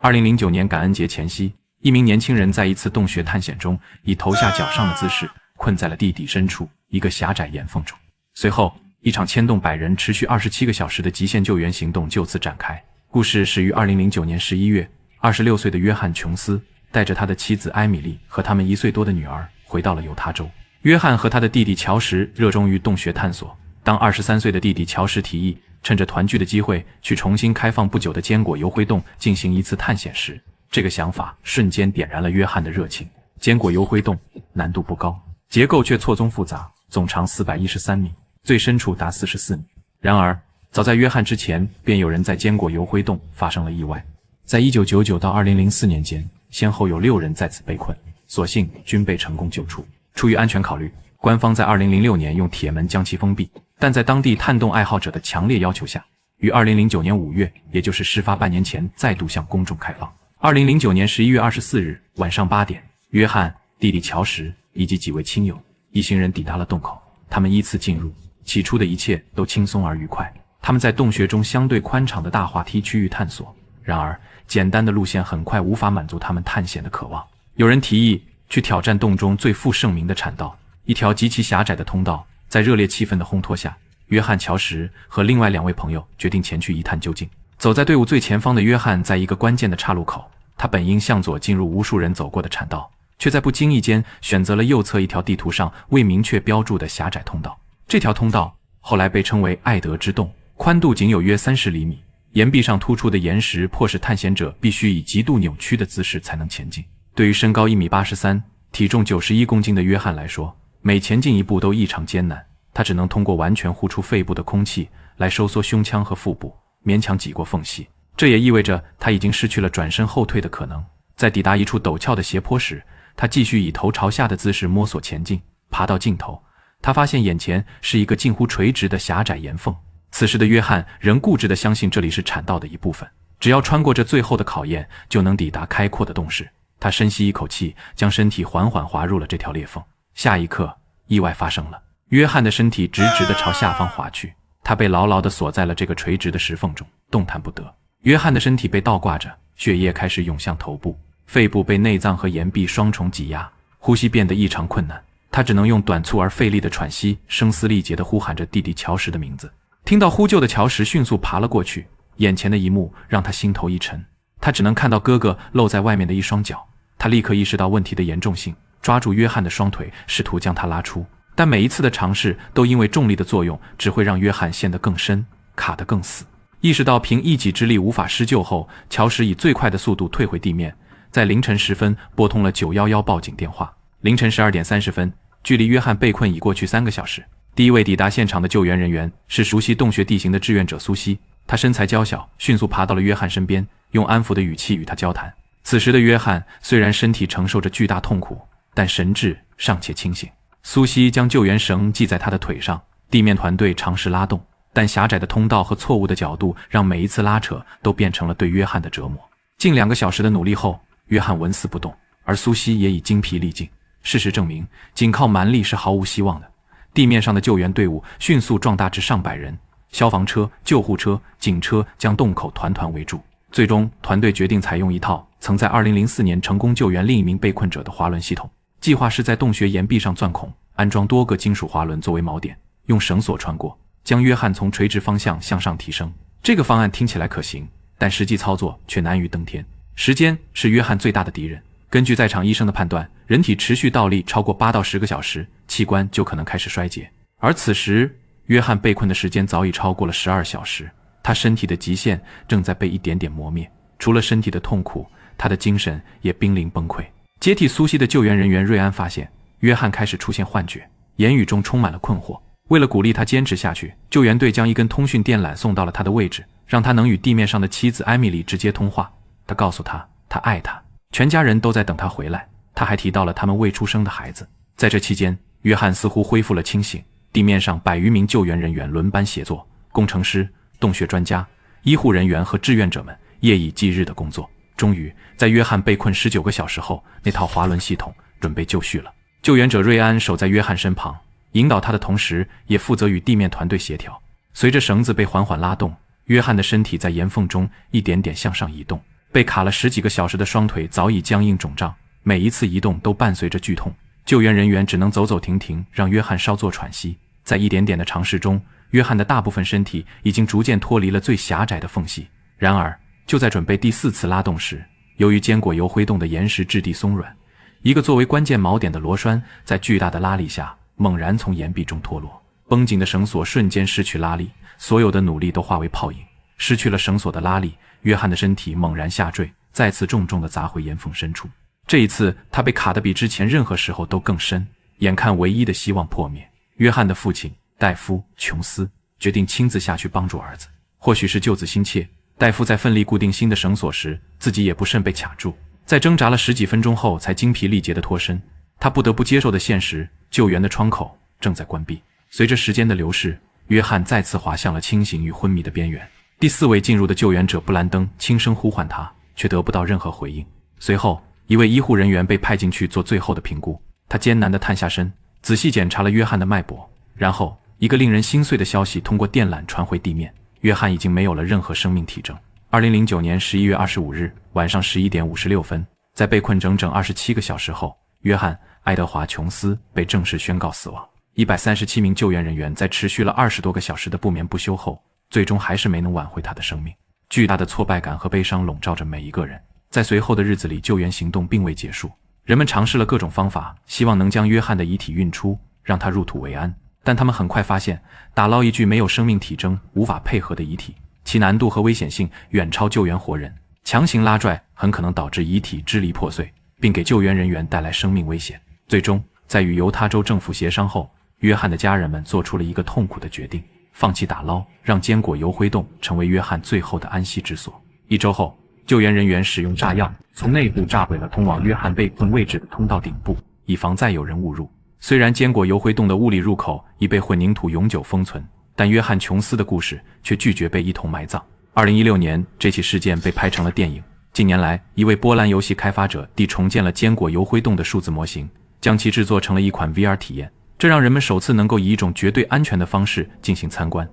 2009年感恩节前夕，一名年轻人在一次洞穴探险中，以头下脚上的姿势困在了地底深处一个狭窄岩缝中。随后，一场牵动百人、持续27个小时的极限救援行动就此展开。故事始于2009年11月，26岁的约翰·琼斯带着他的妻子埃米丽和他们1岁多的女儿回到了犹他州。约翰和他的弟弟乔什热衷于洞穴探索。当23岁的弟弟乔什提议趁着团聚的机会去重新开放不久的坚果油灰洞进行一次探险时，这个想法瞬间点燃了约翰的热情。坚果油灰洞难度不高，结构却错综复杂，总长413米，最深处达44米。然而，早在约翰之前，便有人在坚果油灰洞发生了意外。在1999到2004年间，先后有6人在此被困，所幸均被成功救出。出于安全考虑，官方在2006年用铁门将其封闭，但在当地探洞爱好者的强烈要求下，于2009年5月，也就是事发半年前，再度向公众开放。2009年11月24日晚上8点，约翰、弟弟乔什以及几位亲友一行人抵达了洞口。他们依次进入，起初的一切都轻松而愉快。他们在洞穴中相对宽敞的大滑梯区域探索，然而简单的路线很快无法满足他们探险的渴望。有人提议去挑战洞中最负盛名的产道，一条极其狭窄的通道。在热烈气氛的烘托下，约翰·乔什和另外2位朋友决定前去一探究竟。走在队伍最前方的约翰，在一个关键的岔路口，他本应向左进入无数人走过的产道，却在不经意间选择了右侧一条地图上未明确标注的狭窄通道。这条通道后来被称为艾德之洞，宽度仅有约30厘米，岩壁上突出的岩石迫使探险者必须以极度扭曲的姿势才能前进。对于身高1.83米、体重91公斤的约翰来说，每前进一步都异常艰难，他只能通过完全呼出肺部的空气来收缩胸腔和腹部，勉强挤过缝隙。这也意味着他已经失去了转身后退的可能。在抵达一处陡峭的斜坡时，他继续以头朝下的姿势摸索前进。爬到尽头，他发现眼前是一个近乎垂直的狭窄岩缝。此时的约翰仍固执地相信这里是产道的一部分，只要穿过这最后的考验，就能抵达开阔的洞室。他深吸一口气，将身体缓缓滑入了这条裂缝。下一刻，意外发生了。约翰的身体直直地朝下方滑去，他被牢牢地锁在了这个垂直的石缝中，动弹不得。约翰的身体被倒挂着，血液开始涌向头部，肺部被内脏和岩壁双重挤压，呼吸变得异常困难。他只能用短促而费力的喘息，声嘶力竭地呼喊着弟弟乔什的名字。听到呼救的乔什迅速爬了过去，眼前的一幕让他心头一沉。他只能看到哥哥露在外面的一双脚。他立刻意识到问题的严重性，抓住约翰的双腿，试图将他拉出。但每一次的尝试都因为重力的作用，只会让约翰陷得更深，卡得更死。意识到凭一己之力无法施救后，乔什以最快的速度退回地面，在凌晨10分拨通了911报警电话。凌晨12点30分，距离约翰被困已过去3个小时。第一位抵达现场的救援人员是熟悉洞穴地形的志愿者苏西，他身材娇小，迅速爬到了约翰身边，用安抚的语气与他交谈。此时的约翰虽然身体承受着巨大痛苦，但神智尚且清醒。苏西将救援绳系在他的腿上，地面团队尝试拉动，但狭窄的通道和错误的角度让每一次拉扯都变成了对约翰的折磨。近2个小时的努力后，约翰纹丝不动，而苏西也已精疲力尽。事实证明，仅靠蛮力是毫无希望的。地面上的救援队伍迅速壮大至上百人，消防车、救护车、警车将洞口团团围住。最终，团队决定采用一套曾在2004年成功救援另一名被困者的滑轮系统。计划是在洞穴岩壁上钻孔，安装多个金属滑轮作为锚点，用绳索穿过，将约翰从垂直方向向上提升。这个方案听起来可行，但实际操作却难于登天。时间是约翰最大的敌人。根据在场医生的判断，人体持续倒立超过8到10个小时，器官就可能开始衰竭。而此时，约翰被困的时间早已超过了12小时，他身体的极限正在被一点点磨灭。除了身体的痛苦，他的精神也濒临崩溃。接替苏西的救援人员瑞安发现，约翰开始出现幻觉，言语中充满了困惑。为了鼓励他坚持下去，救援队将一根通讯电缆送到了他的位置，让他能与地面上的妻子艾米丽直接通话。他告诉他，他爱他，全家人都在等他回来。他还提到了他们未出生的孩子。在这期间，约翰似乎恢复了清醒。地面上100余名救援人员轮班协作，工程师、洞穴专家、医护人员和志愿者们夜以继日的工作。终于，在约翰被困19个小时后，那套滑轮系统准备就绪了。救援者瑞安守在约翰身旁，引导他的同时，也负责与地面团队协调。随着绳子被缓缓拉动，约翰的身体在岩缝中一点点向上移动。被卡了10几个小时的双腿早已僵硬肿胀，每一次移动都伴随着剧痛。救援人员只能走走停停，让约翰稍作喘息。在一点点的尝试中，约翰的大部分身体已经逐渐脱离了最狭窄的缝隙。然而，就在准备第4次拉动时，由于坚果油灰洞的岩石质地松软，一个作为关键锚点的螺栓在巨大的拉力下猛然从岩壁中脱落，绷紧的绳索瞬间失去拉力，所有的努力都化为泡影。失去了绳索的拉力，约翰的身体猛然下坠，再次重重地砸回岩缝深处。这一次，他被卡得比之前任何时候都更深，眼看唯一的希望破灭，约翰的父亲戴夫·琼斯决定亲自下去帮助儿子。或许是救子心切，戴夫在奋力固定新的绳索时，自己也不慎被卡住，在挣扎了10几分钟后才精疲力竭地脱身。他不得不接受的现实，救援的窗口正在关闭。随着时间的流逝，约翰再次滑向了清醒与昏迷的边缘。第4位进入的救援者布兰登轻声呼唤他，却得不到任何回应。随后，一位医护人员被派进去做最后的评估。他艰难地探下身，仔细检查了约翰的脉搏。然后，一个令人心碎的消息通过电缆传回地面：约翰已经没有了任何生命体征。2009年11月25日晚上11点56分，在被困整整27个小时后，约翰·爱德华·琼斯被正式宣告死亡。137名救援人员在持续了20多个小时的不眠不休后，最终还是没能挽回他的生命。巨大的挫败感和悲伤笼罩着每一个人。在随后的日子里，救援行动并未结束，人们尝试了各种方法，希望能将约翰的遗体运出，让他入土为安。但他们很快发现，打捞一具没有生命体征、无法配合的遗体，其难度和危险性远超救援活人。强行拉拽很可能导致遗体支离破碎，并给救援人员带来生命危险。最终，在与犹他州政府协商后，约翰的家人们做出了一个痛苦的决定，放弃打捞，让坚果油灰洞成为约翰最后的安息之所。1周后，救援人员使用炸药从内部炸毁了通往约翰被困位置的通道顶部，以防再有人误入。虽然坚果油灰洞的物理入口已被混凝土永久封存，但约翰·琼斯的故事却拒绝被一同埋葬。2016年，这起事件被拍成了电影。近年来，一位波兰游戏开发者重建了坚果油灰洞的数字模型，将其制作成了一款 VR 体验，这让人们首次能够以一种绝对安全的方式进行参观。